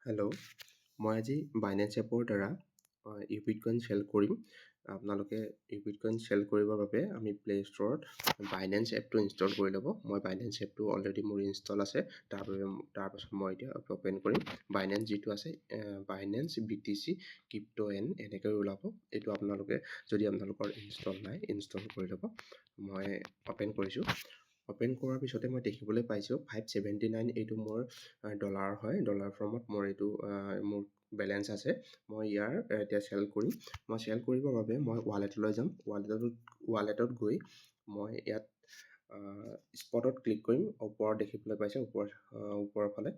Hello', মই আজি Binance এপৰ দ্বাৰা ইউবিটকইন চেল কৰিম। আপোনালোকে ইউবিটকইন চেল কৰিবৰ বাবে আমি প্লে' ষ্ট'ৰত বাইনেন্স এপটো ইনষ্টল কৰি ল'ব। মই বাইনেন্স এপটো অলৰেডি মোৰ ইনষ্টল আছে। তাৰপাছত মই এতিয়া অ'পেন কৰিম। বাইনেন্স যিটো আছে বাইনেন্স BTC ক্ৰিপ্টো এনেকৈ ওলাব। এইটো আপোনালোকে যদি আপোনালোকৰ ইনষ্টল নাই ইনষ্টল কৰি ল'ব। মই অ'পেন কৰিছোঁ। অ'পেন কৰাৰ পিছতে মই দেখিবলৈ পাইছোঁ 579 এইটো মোৰ ডলাৰ হয়। ডলাৰ ফৰ্মত মোৰ এইটো মোৰ বেলেঞ্চ আছে। মই ইয়াৰ এতিয়া চেল কৰিম। মই চেল কৰিবৰ বাবে মই ৱালেটলৈ যাম। ৱালেটত গৈ মই ইয়াত স্পটত ক্লিক কৰিম। ওপৰত দেখিবলৈ পাইছে ওপৰৰ ফালে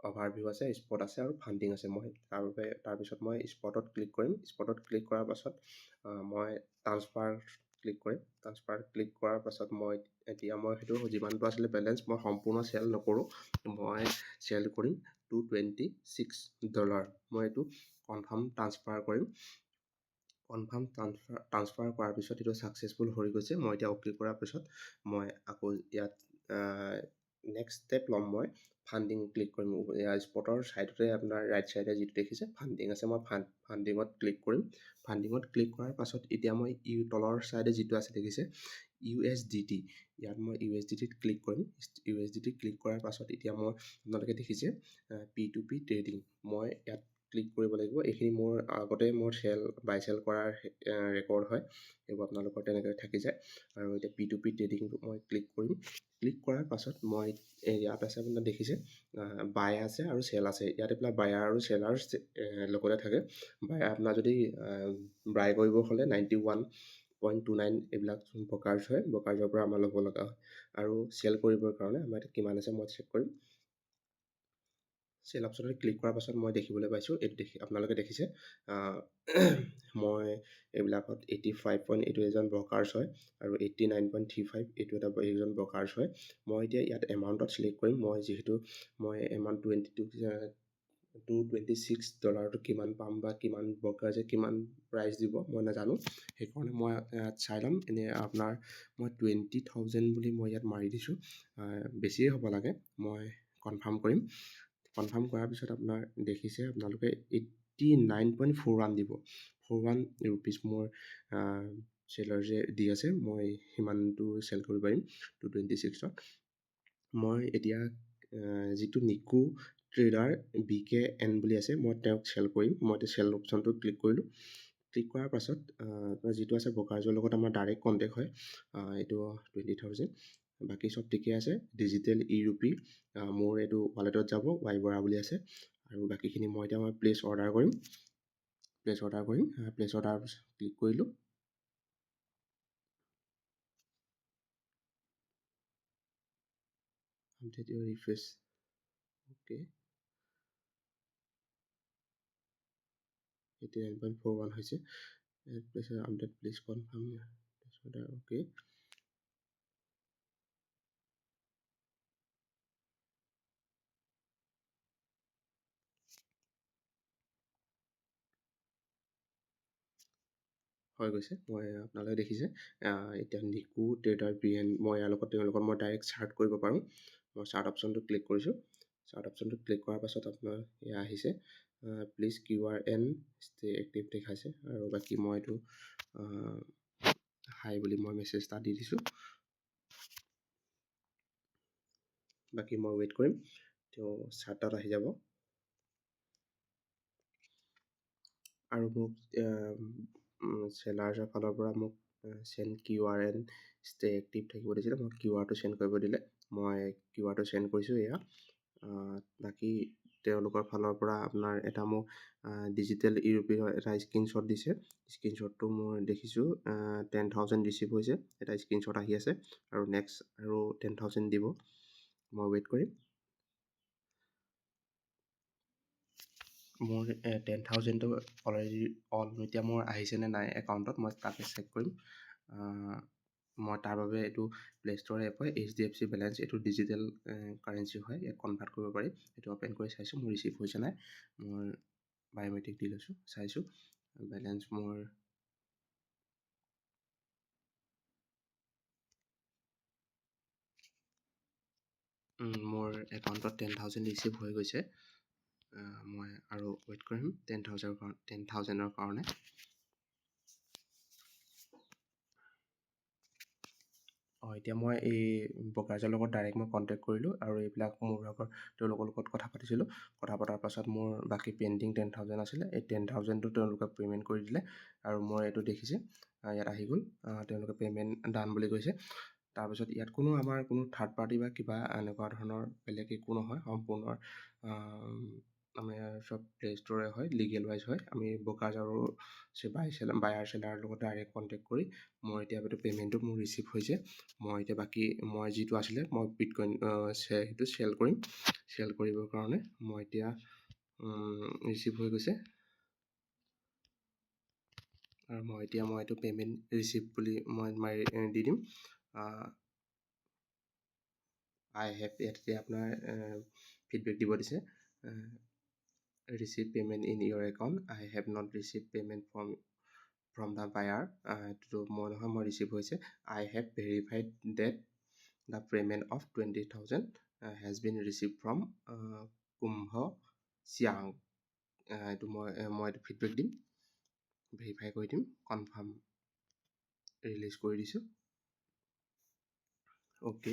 অভাৰভিউ আছে, স্পট আছে আৰু ফাণ্ডিং আছে। মই তাৰপিছত মই স্পটত ক্লিক কৰিম। স্পটত ক্লিক কৰাৰ পাছত মই ট্ৰান্সফাৰ ক্লিক কৰিম। ট্ৰান্সফাৰ ক্লিক কৰাৰ পাছত মই সেইটো যিমানটো আছিলে বেলেঞ্চ মই সম্পূৰ্ণ চেল নকৰোঁ। মই চেল কৰিম $226। মই এইটো কনফাৰ্ম ট্ৰান্সফাৰ কৰিম। কনফাৰ্ম ট্ৰান্সফাৰ কৰাৰ পিছত এইটো ছাকচেছফুল হৈ গৈছে। মই এতিয়া অ'কে কৰাৰ পিছত মই আকৌ ইয়াত নেক্সট ষ্টেপ ল'ম। মই ফাণ্ডিং ক্লিক কৰিম। ইয়াৰ স্পটৰ ছাইডতে আপোনাৰ ৰাইট ছাইডে যিটো দেখিছে ফাণ্ডিং আছে, মই ফাণ্ডিঙত ক্লিক কৰিম। ফাণ্ডিঙত ক্লিক কৰাৰ পাছত এতিয়া মই তলৰ ছাইডে যিটো আছে দেখিছে USDT, ইয়াত মই USDT ক্লিক কৰিম। USDT ক্লিক কৰাৰ পাছত এতিয়া মই আপোনালোকে দেখিছে P2P ট্ৰেডিং, মই ইয়াত ক্লিক কৰিব লাগিব। এইখিনি মোৰ আগতে মোৰ বাই চেল কৰাৰ ৰেকৰ্ড হয়। এইবোৰ আপোনালোকৰ তেনেকৈ থাকি যায়। আৰু এতিয়া P2P ট্ৰেডিংটো মই ক্লিক কৰিম। ক্লিক কৰাৰ পাছত মই ইয়াত আছে আপোনাৰ দেখিছে বাই আছে আৰু চেল আছে। ইয়াত আপোনাৰ বায়াৰ আৰু চেলাৰ লগতে থাকে। বায়াৰ আপোনাৰ যদি বাই কৰিব হ'লে 91.29 এইবিলাক ব্ৰকাৰ্জ হয়। ব্ৰকাৰ্জৰ পৰা আমাৰ ল'ব লগা হয়। আৰু চেল কৰিবৰ কাৰণে আমাৰ কিমান আছে মই চেক কৰিম। চেল অপশ্যনত ক্লিক কৰাৰ পাছত মই দেখিবলৈ পাইছোঁ এইটো আপোনালোকে দেখিছে মই এইবিলাকত 85 এইটো এজন ব্ৰকাৰ্ছ হয় আৰু 89.35 এইটো এজন ব্ৰকাৰ্ছ হয়। মই এতিয়া ইয়াত এমাউণ্টত চিলেক্ট কৰিম। মই যিহেতু মই এমাউণ্ট $226 কিমান পাম বা কিমান ব্ৰকাৰ্ছে কিমান প্ৰাইচ দিব মই নাজানো। সেইকাৰণে মই ইয়াত চাই ল'ম। এনেই আপোনাৰ মই 20,000 বুলি মই ইয়াত মাৰি দিছোঁ। বেছিয়ে হ'ব লাগে। মই কনফাৰ্ম কৰিম। কনফাৰ্ম কৰাৰ পিছত আপোনাৰ দেখিছে আপোনালোকে 89.41 দিব। 41 ৰুপিজ মোৰ চেলাৰ যে দি আছে, মই সিমানটো চেল কৰিব পাৰিম 226ত। মই এতিয়া যিটো নিকু ট্ৰেডাৰ BKN বুলি আছে, মই তেওঁক চেল কৰিম। মই এতিয়া চেল অপশ্যনটো ক্লিক কৰিলোঁ। ক্লিক কৰাৰ পাছত যিটো আছে ব্ৰকাৰ্জৰ লগত আমাৰ ডাইৰেক্ট কণ্টেক্ট হয়। এইটো 20,000। বাকী চব ঠিকে আছে। ডিজিটেল ইউপি মোৰ এইটো ৱালেটত যাব, ৱাই বৰা বুলি আছে। আৰু বাকীখিনি মই প্লেচ অৰ্ডাৰ কৰিম। প্লেচ অৰ্ডাৰ ক্লিক কৰিলোঁ। ৰিফ্ৰেছ অ'কে 89.41 হৈছে। Update please confirm order okay. হৈ গৈছে। মই আপোনালোকে দেখিছে এতিয়া নিকু ট্ৰেডাৰ BN মই ইয়াৰ লগত তেওঁলোকৰ মই ডাইৰেক্ট চাৰ্ট কৰিব পাৰোঁ। মই চাৰ্ট অপশ্যনটো ক্লিক কৰিছোঁ। চাৰ্ট অপশ্যনটো ক্লিক কৰাৰ পাছত আপোনাৰ এয়া আহিছে প্লিজ QRN ষ্টে এক্টিভ দেখাইছে। আৰু বাকী মই এইটো হাই বুলি মই মেছেজ এটা দি দিছোঁ। বাকী মই ৱেইট কৰিম, তেওঁ চাৰ্টত আহি যাব। আৰু মোক চেলাৰ্ছৰ ফালৰ পৰা মোক চেণ্ড QRN ষ্টে এক্টিভ থাকিব দিছিলে। মোক QRটো চেণ্ড কৰিব দিলে। মই QRটো চেণ্ড কৰিছোঁ এয়া। বাকী তেওঁলোকৰ ফালৰ পৰা আপোনাৰ এটা মোক ডিজিটেল ইউৰোপীয় এটা স্ক্ৰীনশ্বট দিছে। স্ক্ৰীনশ্বটটো মই দেখিছোঁ 10,000 ৰিচিভ হৈছে। এটা স্ক্ৰীনশ্বট আহি আছে আৰু নেক্সট আৰু 10,000 দিব। মই ৱেইট কৰিম। মোৰ 10,000টো অলৰেডি এতিয়া মোৰ আহিছেনে নাই একাউণ্টত মই তাতে চেক কৰিম। মই তাৰ বাবে এইটো প্লে' ষ্ট'ৰ এপ হয় HDFC বেলেঞ্চ। এইটো ডিজিটেল কাৰেঞ্চি হয়, ইয়াত কনভাৰ্ট কৰিব পাৰি। এইটো অ'পেন কৰি চাইছোঁ মোৰ ৰিচিভ হৈছে নাই। মোৰ বায়'মেট্ৰিক দি লৈছোঁ, চাইছোঁ বেলেঞ্চ মোৰ একাউণ্টত 10,000 ৰিচিভ হৈ গৈছে। মই আৰু ৱেইট কৰিম 10,000ৰ কাৰণে। এতিয়া মই এই ব্ৰকাৰেজৰ লগত ডাইৰেক্ট মই কণ্টেক্ট কৰিলোঁ আৰু এইবিলাক মোৰ ভাগৰ তেওঁলোকৰ লগত কথা পাতিছিলোঁ। কথা পতাৰ পাছত মোৰ বাকী পেণ্ডিং 10,000 আছিলে, এই 10,000টো তেওঁলোকে পে'মেণ্ট কৰি দিলে আৰু মই এইটো দেখিছে ইয়াত আহি গ'ল, তেওঁলোকে পে'মেণ্ট ডান বুলি কৈছে। তাৰপিছত ইয়াত আমাৰ কোনো থাৰ্ড পাৰ্টি বা কিবা এনেকুৱা ধৰণৰ বেলেগ একো নহয়, সম্পূৰ্ণ আমাৰ চব প্লে ষ্ট'ৰে হয়, লিগেল ৱাইজ হয়। আমি ব্ৰকাৰেজ আৰু বায়াৰ চেলাৰৰ লগত ডাইৰেক্ট কণ্টেক্ট কৰি মোৰ এতিয়া পে'মেণ্টটো মোৰ ৰিচিভ হৈছে। মই এতিয়া বাকী মই যিটো আছিলে মই বিটকইন সেইটো চেল কৰিম। চেল কৰিবৰ কাৰণে মই এতিয়া ৰিচিভ হৈ গৈছে আৰু মই এইটো পে'মেণ্ট ৰিচিভ বুলি মই দি দিম। আই হেভ ইয়াতে আপোনাৰ ফিডবেক দিব দিছে। Receive payment in your account, I have not receive payment from the buyer. এইটো মই নহয়, মই ৰিচিভ হৈছে। I have verified that the payment of 20,000 has been receive from Kumbha Chiang. এইটো মই এইটো ফিডবেক দিম, ভেৰিফাই কৰি দিম, কনফাৰ্ম ৰিলিজ কৰি দিছোঁ। অ'কে,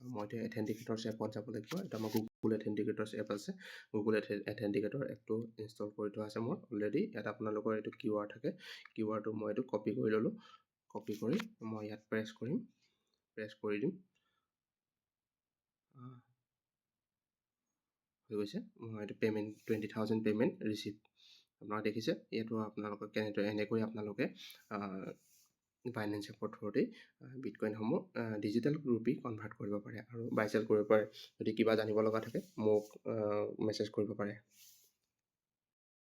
মই এতিয়া এথেণ্টিকেটৰ্ছ এপত যাব লাগিব। এটা মোৰ গুগল এথেণ্টিকেটৰ্ছ এপ আছে, গুগল এথেণ্টিকেটৰ এপটো ইনষ্টল কৰি থোৱা আছে মোৰ অলৰেডি। ইয়াত আপোনালোকৰ এইটো QR থাকে, QRটো মই এইটো কপি কৰি ল'লোঁ। কপি কৰি মই ইয়াত প্ৰেছ কৰিম, প্ৰেছ কৰি দিম। হৈ গৈছে। মই এইটো পে'মেণ্ট 20,000 পে'মেণ্ট ৰিচিভ আপোনালোকে দেখিছে। এইটো আপোনালোকক এনেকৈ আপোনালোকে বাইনেন্স এপৰ থ্ৰুতেই বিটকইনসমূহ ডিজিটেল ৰুপি কনভাৰ্ট কৰিব পাৰে আৰু বাই চেল কৰিব পাৰে। যদি কিবা জানিব লগা থাকে মোক মেছেজ কৰিব পাৰে।